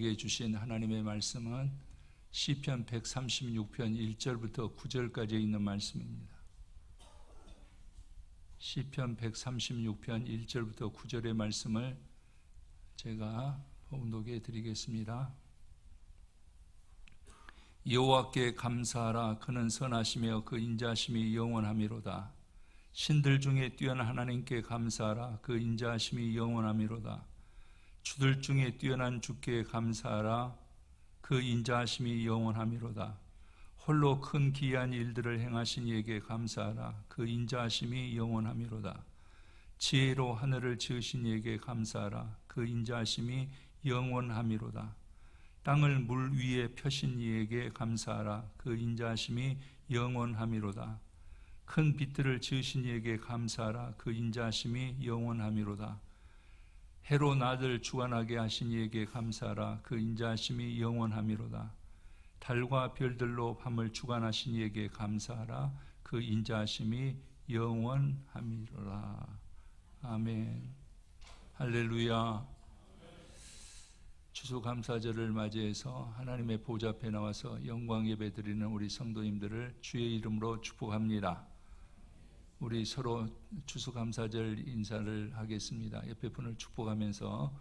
우리에게 주신 하나님의 말씀은 시편 136편 1절부터 9절까지 있는 말씀입니다. 시편 136편 1절부터 9절의 말씀을 제가 봉독해 드리겠습니다. 여호와께 감사하라. 그는 선하시며 그 인자하심이 영원하미로다. 신들 중에 뛰어난 하나님께 감사하라. 그 인자하심이 영원하미로다. 주들 중에 뛰어난 주께 감사하라. 그 인자하심이 영원하미로다. 홀로 큰 기이한 일들을 행하신 이에게 감사하라. 그 인자하심이 영원하미로다. 지혜로 하늘을 지으신 이에게 감사하라. 그 인자하심이 영원하미로다. 땅을 물 위에 펴신 이에게 감사하라. 그 인자하심이 영원하미로다. 큰 빛들을 지으신 이에게 감사하라. 그 인자하심이 영원하미로다. 해로 낮을 주관하게 하신 이에게 감사하라. 그 인자하심이 영원하미로다. 달과 별들로 밤을 주관하신 이에게 감사하라. 그 인자하심이 영원하미로다. 아멘. 할렐루야. 추수감사절을 맞이해서 하나님의 보좌 앞에 나와서 영광 예배 드리는 우리 성도님들을 주의 이름으로 축복합니다. 우리 서로 추수감사절 인사를 하겠습니다. 옆에 분을 축복하면서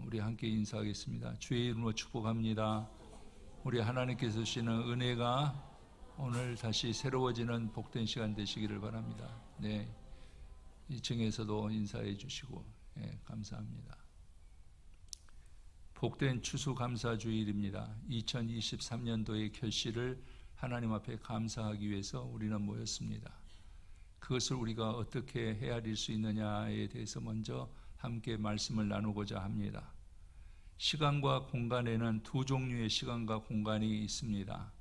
우리 함께 인사하겠습니다. 주의 이름으로 축복합니다. 우리 하나님께서 주시는 은혜가 오늘 다시 새로워지는 복된 시간 되시기를 바랍니다. 네, 2층에서도 인사해 주시고 감사합니다. 복된 추수감사주일입니다. 2023년도의 결실을 하나님 앞에 감사하기 위해서 우리는 모였습니다. 그것을 우리가 어떻게 헤아릴 수 있느냐에 대해서 먼저 함께 말씀을 나누고자 합니다. 시간과 공간에는 두 종류의 시간과 공간이 있습니다.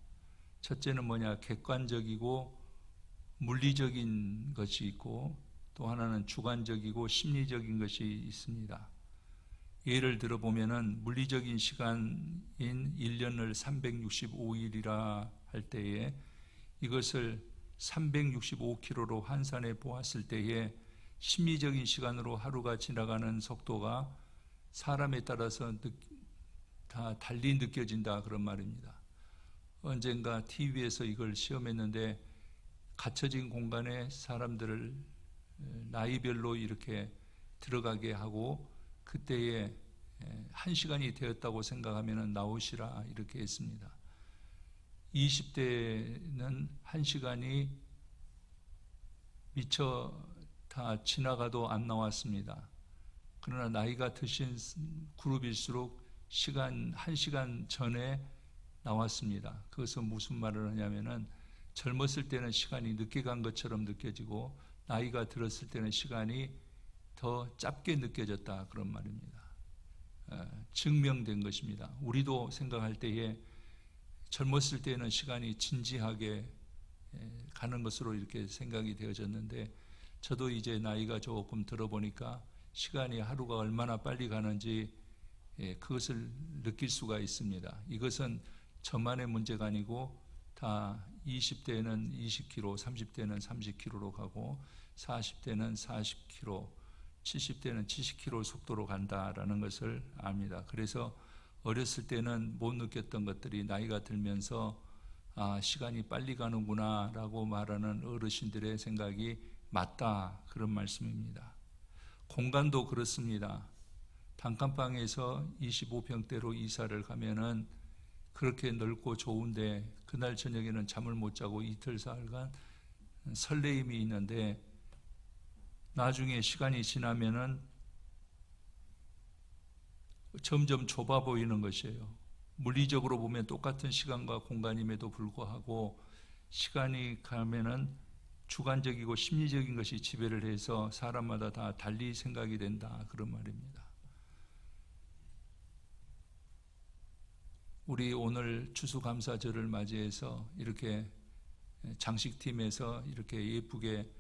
첫째는 뭐냐? 객관적이고 물리적인 것이 있고, 또 하나는 주관적이고 심리적인 것이 있습니다. 예를 들어 보면은 물리적인 시간인 1년을 365일이라 할 때에 이것을 365km로 환산해 보았을 때에 심리적인 시간으로 하루가 지나가는 속도가 사람에 따라서 다 달리 느껴진다, 그런 말입니다. 언젠가 TV에서 이걸 시험했는데 갇혀진 공간에 사람들을 나이별로 이렇게 들어가게 하고 그때에 1시간이 되었다고 생각하면 나오시라 이렇게 했습니다. 20대는 1시간이 미처 다 지나가도 안 나왔습니다. 그러나 나이가 드신 그룹일수록 1시간 전에 나왔습니다. 그것은 무슨 말을 하냐면은 젊었을 때는 시간이 늦게 간 것처럼 느껴지고 나이가 들었을 때는 시간이 더 짧게 느껴졌다, 그런 말입니다. 증명된 것입니다. 우리도 생각할 때에 젊었을 때는 시간이 진지하게 가는 것으로 이렇게 생각이 되어졌는데, 저도 이제 나이가 조금 들어보니까 시간이 하루가 얼마나 빨리 가는지 그것을 느낄 수가 있습니다. 이것은 저만의 문제가 아니고 다 20대는 20km, 30대는 30km로 가고 40대는 40km, 70대는 70km 속도로 간다라는 것을 압니다. 그래서 어렸을 때는 못 느꼈던 것들이 나이가 들면서 시간이 빨리 가는구나 라고 말하는 어르신들의 생각이 맞다, 그런 말씀입니다. 공간도 그렇습니다. 단칸방에서 25평대로 이사를 가면은 그렇게 넓고 좋은데 그날 저녁에는 잠을 못 자고 이틀 사흘간 설레임이 있는데 나중에 시간이 지나면은 점점 좁아 보이는 것이에요. 물리적으로 보면 똑같은 시간과 공간임에도 불구하고 시간이 가면은 주관적이고 심리적인 것이 지배를 해서 사람마다 다 달리 생각이 된다, 그런 말입니다. 우리 오늘 추수감사절을 맞이해서 이렇게 장식팀에서 이렇게 예쁘게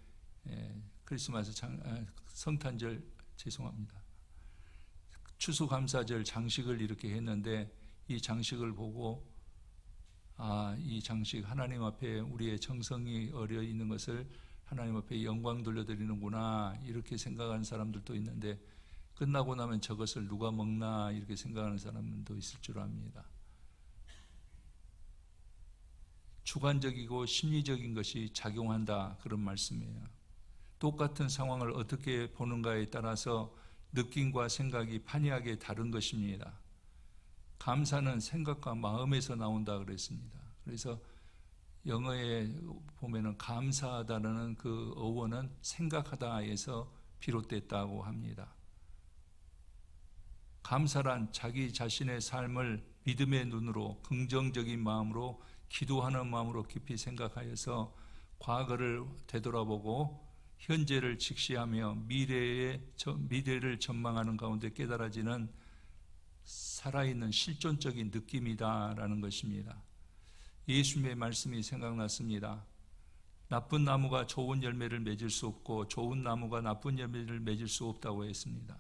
크리스마스 성탄절, 죄송합니다. 추수감사절 장식을 이렇게 했는데 이 장식을 보고 이 장식 하나님 앞에 우리의 정성이 어려 있는 것을 하나님 앞에 영광 돌려드리는구나 이렇게 생각하는 사람들도 있는데, 끝나고 나면 저것을 누가 먹나 이렇게 생각하는 사람도 있을 줄 압니다. 주관적이고 심리적인 것이 작용한다, 그런 말씀이에요. 똑같은 상황을 어떻게 보는가에 따라서 느낌과 생각이 판이하게 다른 것입니다. 감사는 생각과 마음에서 나온다 그랬습니다. 그래서 영어에 보면은 감사하다는 그 어원은 생각하다에서 비롯됐다고 합니다. 감사란 자기 자신의 삶을 믿음의 눈으로, 긍정적인 마음으로, 기도하는 마음으로 깊이 생각하여서 과거를 되돌아보고 현재를 직시하며 미래를 전망하는 가운데 깨달아지는 살아있는 실존적인 느낌이다라는 것입니다. 예수님의 말씀이 생각났습니다. 나쁜 나무가 좋은 열매를 맺을 수 없고 좋은 나무가 나쁜 열매를 맺을 수 없다고 했습니다.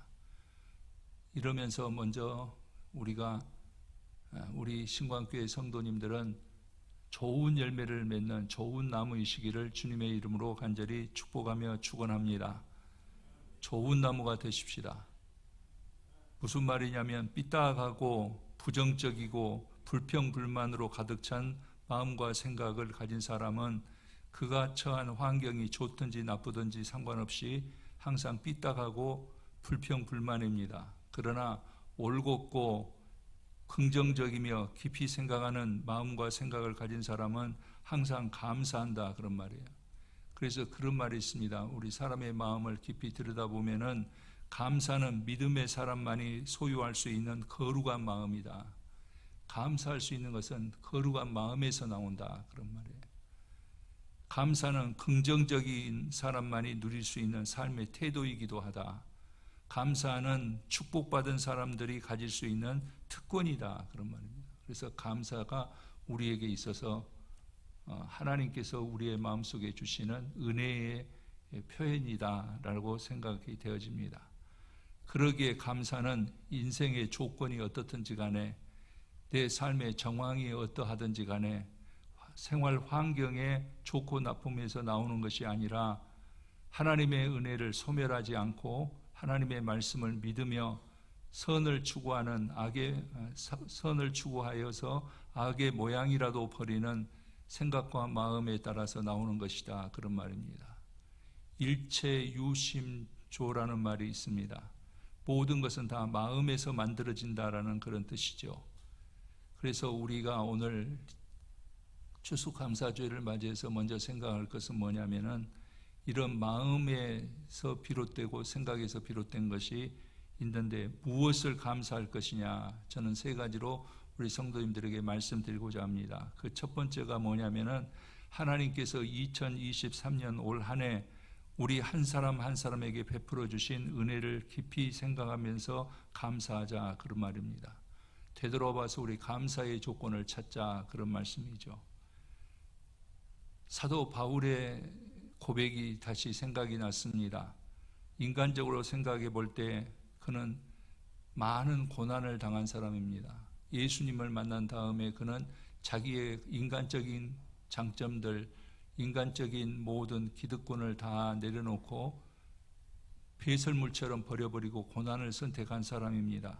이러면서 먼저 우리 신광교회 성도님들은 좋은 열매를 맺는 좋은 나무이시기를 주님의 이름으로 간절히 축복하며 축원합니다. 좋은 나무가 되십시다. 무슨 말이냐면 삐딱하고 부정적이고 불평불만으로 가득 찬 마음과 생각을 가진 사람은 그가 처한 환경이 좋든지 나쁘든지 상관없이 항상 삐딱하고 불평불만입니다. 그러나 올곧고 긍정적이며 깊이 생각하는 마음과 생각을 가진 사람은 항상 감사한다, 그런 말이에요. 그래서 그런 말이 있습니다. 우리 사람의 마음을 깊이 들여다보면은 감사는 믿음의 사람만이 소유할 수 있는 거룩한 마음이다. 감사할 수 있는 것은 거룩한 마음에서 나온다, 그런 말이에요. 감사는 긍정적인 사람만이 누릴 수 있는 삶의 태도이기도 하다. 감사는 축복받은 사람들이 가질 수 있는 특권이다, 그런 말입니다. 그래서 감사가 우리에게 있어서 하나님께서 우리의 마음속에 주시는 은혜의 표현이다라고 생각이 되어집니다. 그러기에 감사는 인생의 조건이 어떻든지 간에, 내 삶의 정황이 어떠하든지 간에, 생활 환경의 좋고 나쁨에서 나오는 것이 아니라 하나님의 은혜를 소멸하지 않고 하나님의 말씀을 믿으며 선을 추구하여서 악의 모양이라도 버리는 생각과 마음에 따라서 나오는 것이다, 그런 말입니다. 일체유심조라는 말이 있습니다. 모든 것은 다 마음에서 만들어진다라는 그런 뜻이죠. 그래서 우리가 오늘 추수감사주일을 맞이해서 먼저 생각할 것은 뭐냐면은 이런 마음에서 비롯되고 생각에서 비롯된 것이 있는데 무엇을 감사할 것이냐, 저는 세 가지로 우리 성도님들에게 말씀드리고자 합니다. 그 첫 번째가 뭐냐면은 하나님께서 2023년 올 한 해 우리 한 사람 한 사람에게 베풀어 주신 은혜를 깊이 생각하면서 감사하자, 그런 말입니다. 되돌아봐서 우리 감사의 조건을 찾자, 그런 말씀이죠. 사도 바울의 고백이 다시 생각이 났습니다. 인간적으로 생각해 볼 때 그는 많은 고난을 당한 사람입니다. 예수님을 만난 다음에 그는 자기의 인간적인 장점들, 인간적인 모든 기득권을 다 내려놓고 배설물처럼 버려버리고 고난을 선택한 사람입니다.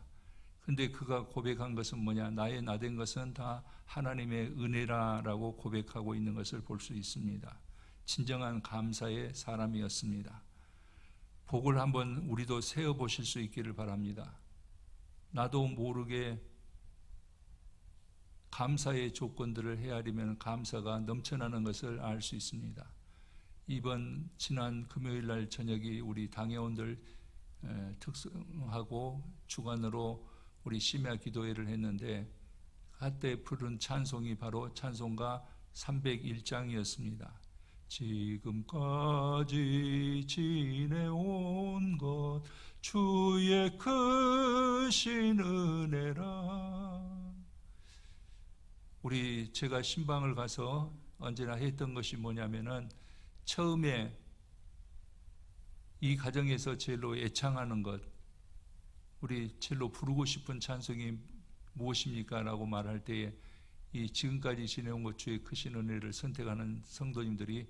근데 그가 고백한 것은 뭐냐? 나의 나된 것은 다 하나님의 은혜라라고 고백하고 있는 것을 볼 수 있습니다. 진정한 감사의 사람이었습니다. 복을 한번 우리도 세어보실 수 있기를 바랍니다. 나도 모르게 감사의 조건들을 헤아리면 감사가 넘쳐나는 것을 알 수 있습니다. 지난 금요일 날 저녁이 우리 당회원들 특성하고 주관으로 우리 심야 기도회를 했는데 그때 부른 찬송이 바로 찬송가 301장이었습니다. 지금까지 지내온 것 주의 크신 은혜라. 제가 신방을 가서 언제나 했던 것이 뭐냐면은 처음에 이 가정에서 제일로 애창하는 것, 우리 제일로 부르고 싶은 찬송이 무엇입니까? 라고 말할 때에 이 지금까지 지내온 것 주의 크신 은혜를 선택하는 성도님들이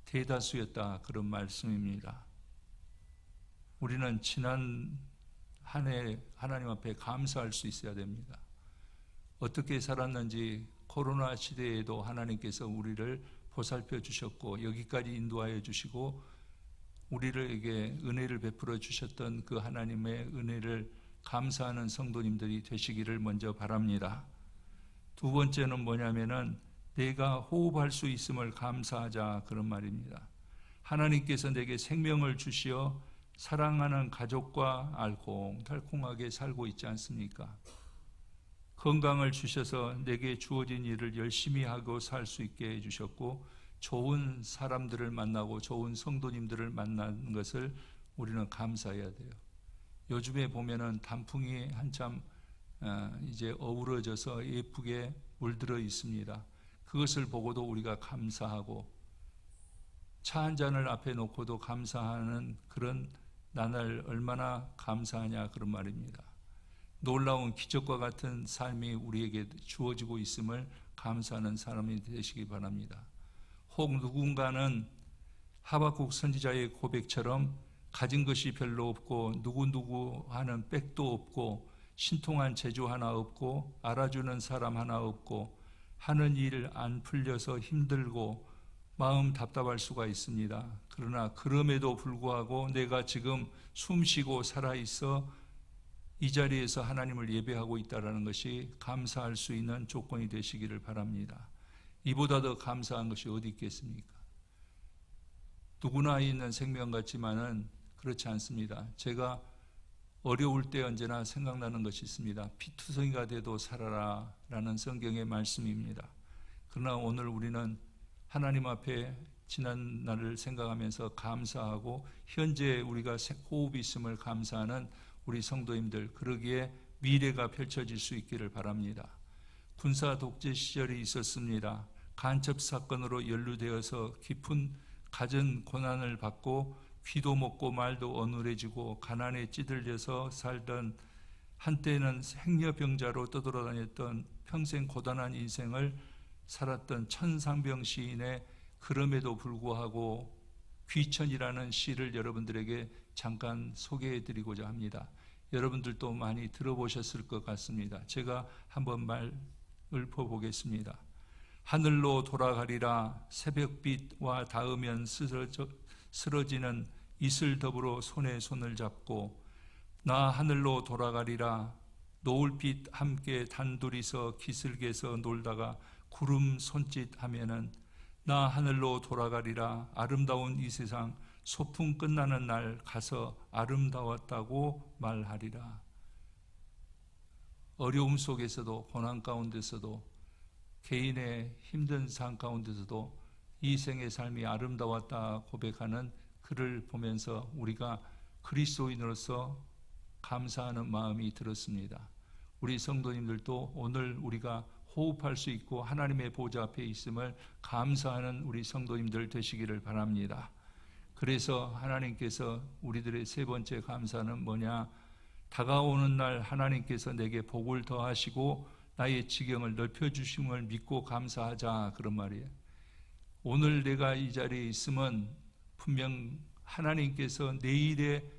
대다수였다, 그런 말씀입니다. 우리는 지난 한 해 하나님 앞에 감사할 수 있어야 됩니다. 어떻게 살았는지 코로나 시대에도 하나님께서 우리를 보살펴 주셨고 여기까지 인도하여 주시고 우리에게 은혜를 베풀어 주셨던 그 하나님의 은혜를 감사하는 성도님들이 되시기를 먼저 바랍니다. 두 번째는 뭐냐면은 내가 호흡할 수 있음을 감사하자, 그런 말입니다. 하나님께서 내게 생명을 주시어 사랑하는 가족과 알콩달콩하게 살고 있지 않습니까? 건강을 주셔서 내게 주어진 일을 열심히 하고 살 수 있게 해주셨고 좋은 사람들을 만나고 좋은 성도님들을 만나는 것을 우리는 감사해야 돼요. 요즘에 보면은 단풍이 한참 이제 어우러져서 예쁘게 물들어 있습니다. 그것을 보고도 우리가 감사하고 차 한 잔을 앞에 놓고도 감사하는 그런 나날 얼마나 감사하냐, 그런 말입니다. 놀라운 기적과 같은 삶이 우리에게 주어지고 있음을 감사하는 사람이 되시기 바랍니다. 혹 누군가는 하박국 선지자의 고백처럼 가진 것이 별로 없고 누구 하는 백도 없고 신통한 재주 하나 없고 알아주는 사람 하나 없고 하는 일 안 풀려서 힘들고 마음 답답할 수가 있습니다. 그러나 그럼에도 불구하고 내가 지금 숨쉬고 살아있어 이 자리에서 하나님을 예배하고 있다는 것이 감사할 수 있는 조건이 되시기를 바랍니다. 이보다 더 감사한 것이 어디 있겠습니까? 누구나 있는 생명 같지만은 그렇지 않습니다. 제가 어려울 때 언제나 생각나는 것이 있습니다. 피투성이가 돼도 살아라 라는 성경의 말씀입니다. 그러나 오늘 우리는 하나님 앞에 지난 날을 생각하면서 감사하고 현재 우리가 호흡이 있음을 감사하는 우리 성도님들, 그러기에 미래가 펼쳐질 수 있기를 바랍니다. 군사 독재 시절이 있었습니다. 간첩 사건으로 연루되어서 깊은 갖은 고난을 받고 귀도 먹고 말도 어눌해지고 가난에 찌들려서 살던, 한때는 행여병자로 떠돌아다녔던 평생 고단한 인생을 살았던 천상병 시인의 그럼에도 불구하고 귀천이라는 시를 여러분들에게 잠깐 소개해드리고자 합니다. 여러분들도 많이 들어보셨을 것 같습니다. 제가 한번 말을 퍼보겠습니다. 하늘로 돌아가리라 새벽빛과 닿으면 쓰러지는 이슬 더불어 손에 손을 잡고 나 하늘로 돌아가리라 노을빛 함께 단둘이서 기슭에서 놀다가 구름 손짓하면은 나 하늘로 돌아가리라 아름다운 이 세상 소풍 끝나는 날 가서 아름다웠다고 말하리라. 어려움 속에서도 고난 가운데서도 개인의 힘든 삶 가운데서도 이 생의 삶이 아름다웠다 고백하는 글을 보면서 우리가 그리스도인으로서 감사하는 마음이 들었습니다. 우리 성도님들도 오늘 우리가 호흡할 수 있고 하나님의 보좌 앞에 있음을 감사하는 우리 성도님들 되시기를 바랍니다. 그래서 하나님께서 우리들의 세 번째 감사는 뭐냐? 다가오는 날 하나님께서 내게 복을 더하시고 나의 지경을 넓혀주심을 믿고 감사하자, 그런 말이에요. 오늘 내가 이 자리에 있으면 분명 하나님께서 내일의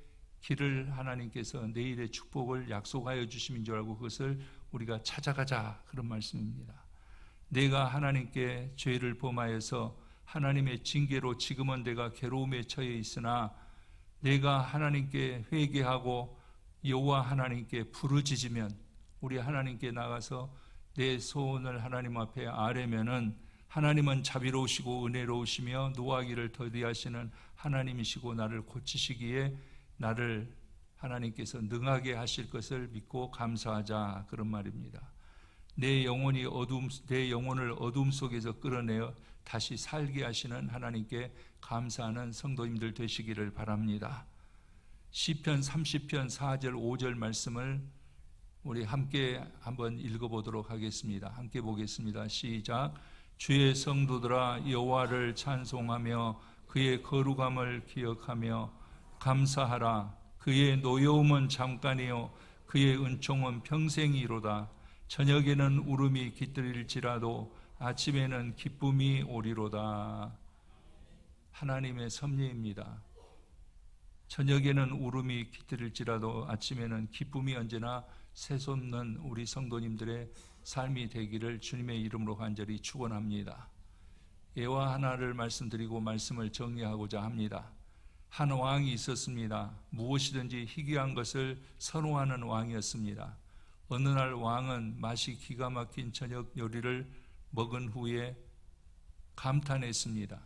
길을, 하나님께서 내일의 축복을 약속하여 주심인 줄 알고 그것을 우리가 찾아가자, 그런 말씀입니다. 내가 하나님께 죄를 범하여서 하나님의 징계로 지금은 내가 괴로움에 처해 있으나 내가 하나님께 회개하고 여호와 하나님께 부르짖으면, 우리 하나님께 나가서 내 소원을 하나님 앞에 아뢰면은 하나님은 자비로우시고 은혜로우시며 노하기를 더디하시는 하나님이시고 나를 고치시기에 나를 하나님께서 능하게 하실 것을 믿고 감사하자, 그런 말입니다. 내 영혼을 어둠 속에서 끌어내어 다시 살게 하시는 하나님께 감사하는 성도님들 되시기를 바랍니다. 시편 30편 4절 5절 말씀을 우리 함께 한번 읽어보도록 하겠습니다. 함께 보겠습니다. 시작. 주의 성도들아 여호와를 찬송하며 그의 거룩함을 기억하며 감사하라. 그의 노여움은 잠깐이요 그의 은총은 평생이로다. 저녁에는 울음이 깃들일지라도 아침에는 기쁨이 오리로다. 하나님의 섭리입니다. 저녁에는 울음이 깃들일지라도 아침에는 기쁨이 언제나 새솟는 우리 성도님들의 삶이 되기를 주님의 이름으로 간절히 축원합니다. 예화 하나를 말씀드리고 말씀을 정리하고자 합니다. 한 왕이 있었습니다. 무엇이든지 희귀한 것을 선호하는 왕이었습니다. 어느 날 왕은 맛이 기가 막힌 저녁 요리를 먹은 후에 감탄했습니다.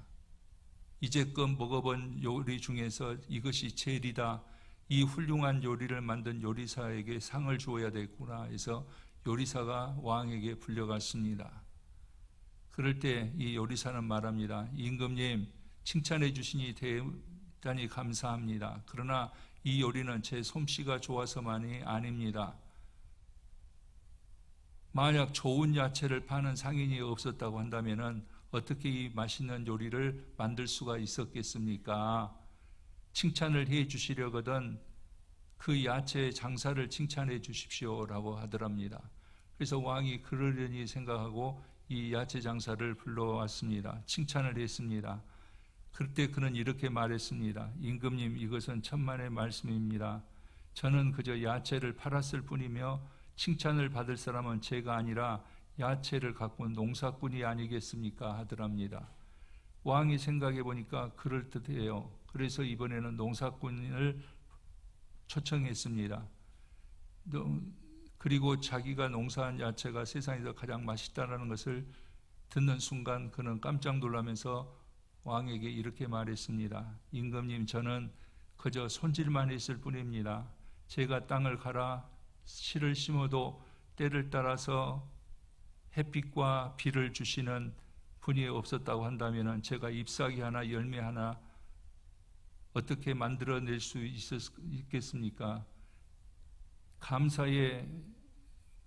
이제껏 먹어본 요리 중에서 이것이 제일이다. 이 훌륭한 요리를 만든 요리사에게 상을 주어야 되겠구나 해서 요리사가 왕에게 불려갔습니다. 그럴 때 이 요리사는 말합니다. 임금님, 칭찬해 주시니 대단히 감사합니다. 그러나 이 요리는 제 솜씨가 좋아서만이 아닙니다. 만약 좋은 야채를 파는 상인이 없었다고 한다면 어떻게 이 맛있는 요리를 만들 수가 있었겠습니까? 칭찬을 해 주시려거든 그 야채 장사를 칭찬해 주십시오라고 하더랍니다. 그래서 왕이 그러려니 생각하고 이 야채 장사를 불러왔습니다. 칭찬을 했습니다. 그때 그는 이렇게 말했습니다. 임금님, 이것은 천만의 말씀입니다. 저는 그저 야채를 팔았을 뿐이며 칭찬을 받을 사람은 제가 아니라 야채를 갖고 온 농사꾼이 아니겠습니까? 하더랍니다. 왕이 생각해 보니까 그럴듯해요. 그래서 이번에는 농사꾼을 초청했습니다. 그리고 자기가 농사한 야채가 세상에서 가장 맛있다는 것을 듣는 순간 그는 깜짝 놀라면서 왕에게 이렇게 말했습니다. 임금님, 저는 그저 손질만 했을 뿐입니다. 제가 땅을 갈아 씨를 심어도 때를 따라서 햇빛과 비를 주시는 분이 없었다고 한다면 제가 잎사귀 하나 열매 하나 어떻게 만들어낼 수 있겠습니까? 감사의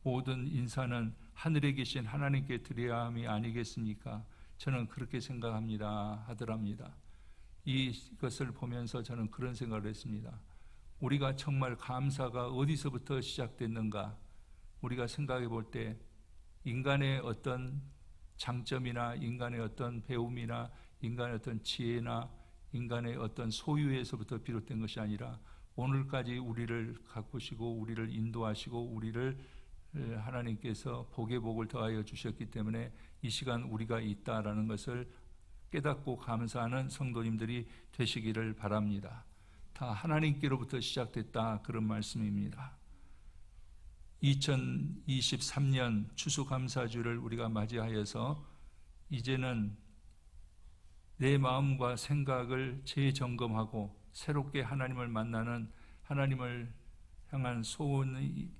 모든 인사는 하늘에 계신 하나님께 드려야 함이 아니겠습니까? 저는 그렇게 생각합니다 하더랍니다. 이것을 보면서 저는 그런 생각을 했습니다. 우리가 정말 감사가 어디서부터 시작됐는가? 우리가 생각해 볼 때 인간의 어떤 장점이나 인간의 어떤 배움이나 인간의 어떤 지혜나 인간의 어떤 소유에서부터 비롯된 것이 아니라 오늘까지 우리를 가꾸시고 우리를 인도하시고 우리를 하나님께서 복에 복을 더하여 주셨기 때문에 이 시간 우리가 있다라는 것을 깨닫고 감사하는 성도님들이 되시기를 바랍니다. 다 하나님께로부터 시작됐다, 그런 말씀입니다. 2023년 추수감사주를 우리가 맞이하여서 이제는 내 마음과 생각을 재점검하고 새롭게 하나님을 만나는, 하나님을 향한 소원이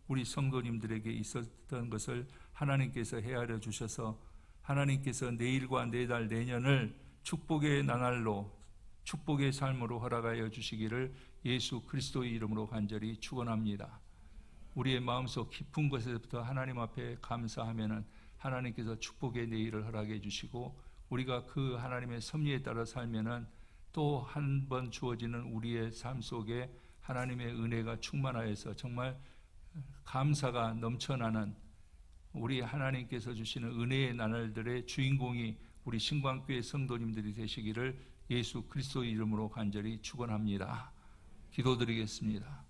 우리 성도님들에게 있었던 것을 하나님께서 헤아려 주셔서 하나님께서 내일과 내달 내년을 축복의 나날로, 축복의 삶으로 허락하여 주시기를 예수 그리스도의 이름으로 간절히 축원합니다. 우리의 마음속 깊은 곳에서부터 하나님 앞에 감사하면은 하나님께서 축복의 내일을 허락해 주시고 우리가 그 하나님의 섭리에 따라 살면은 또 한 번 주어지는 우리의 삶 속에 하나님의 은혜가 충만하여서 정말 감사가 넘쳐나는 우리 하나님께서 주시는 은혜의 나날들의 주인공이 우리 신광교회 성도님들이 되시기를 예수 그리스도의 이름으로 간절히 축원합니다. 기도드리겠습니다.